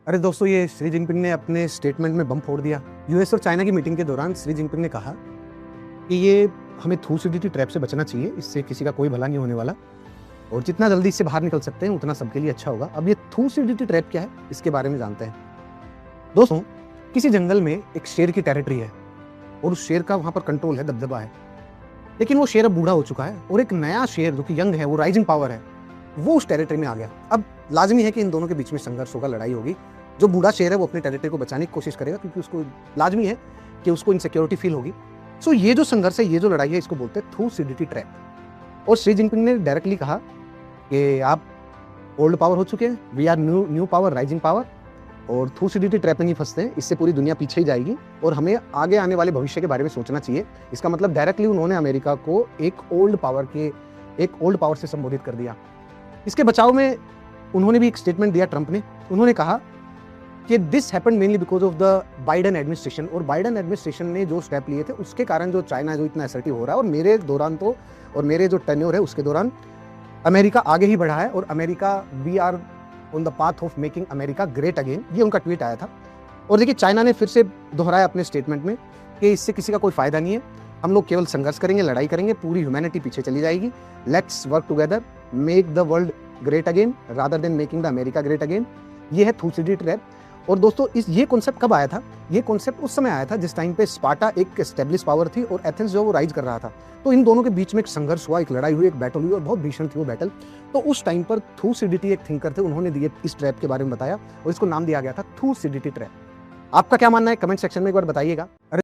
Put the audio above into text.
अरे दोस्तों, ये शी जिनपिंग ने अपने स्टेटमेंट में बम फोड़ दिया। यूएस और चाइना की मीटिंग के दौरान शी जिनपिंग ने कहा कि ये हमें थूसिडिटी ट्रैप से बचना चाहिए, इससे किसी का कोई भला नहीं होने वाला और जितना जल्दी इससे बाहर निकल सकते हैं उतना सबके लिए अच्छा होगा। अब ये थूसिडिटी ट्रैप क्या है, इसके बारे में जानते हैं। दोस्तों, किसी जंगल में एक शेर की टेरिटरी है और उस शेर का वहां पर कंट्रोल है, दबदबा है, लेकिन वो शेर अब बूढ़ा हो चुका है और एक नया शेर जो कि यंग है, वो राइजिंग पावर है, वो उस टेरिटरी में आ गया। अब लाजमी है कि इन दोनों के बीच में संघर्ष होगा, लड़ाई होगी। जो बूढ़ा शेर है वो अपनी टेरिटरी को बचाने की कोशिश करेगा क्योंकि उसको लाजमी है कि उसको इनसिक्योरिटी फील होगी। सो ये जो संघर्ष है, ये जो लड़ाई है, इसको बोलते हैं थूसिडिटी ट्रैप। और शी जिनपिंग ने डायरेक्टली कहा कि आप ओल्ड पावर हो चुके हैं, we are new power, rising power, और थूसिडिटी ट्रैप में नहीं फंसते हैं, इससे पूरी दुनिया पीछे ही जाएगी और हमें आगे आने वाले भविष्य के बारे में सोचना चाहिए। इसका मतलब डायरेक्टली उन्होंने अमेरिका को एक ओल्ड पावर से संबोधित कर दिया। इसके बचाव में उन्होंने भी एक स्टेटमेंट दिया, ट्रंप ने। उन्होंने कहा कि this happened mainly because of the Biden administration, और बाइडेन एडमिनिस्ट्रेशन ने जो स्टेप लिए थे उसके कारण जो चाइना जो इतना असर्टिव हो रहा है, और मेरे दौरान तो, और मेरे जो टेन्योर है उसके दौरान अमेरिका आगे ही बढ़ा है और America, we are on the path of making America great again, ये उनका ट्वीट आया था। और देखिए, चाइना ने फिर से दोहराया अपने स्टेटमेंट में कि इससे किसी का कोई फायदा नहीं है, हम लोग केवल संघर्ष करेंगे, लड़ाई करेंगे, पूरी ह्यूमैनिटी पीछे चली जाएगी। Let's work together, make the world great again rather than making the America great again. ये है थूसिडिटी ट्रैप। और दोस्तों, ये कॉन्सेप्ट कब आया था? ये कॉन्सेप्ट उस समय आया था जिस टाइम पे स्पार्टा एक एस्टेब्लिश पावर थी और एथेंस जो वो राइज कर रहा था। तो इन दोनों के बीच में एक संघर्ष हुआ, एक लड़ाई हुई, एक बैटल हुई और बहुत भीषण थी वो बैटल। तो उस टाइम पर थूसिडिटी एक थिंकर थे, उन्होंने दिए इस ट्रैप के बारे में बताया और इसको नाम दिया गया था थूसिडिटी ट्रैप। आपका क्या मानना है, कमेंट सेक्शन में एक बार बताइएगा। अरे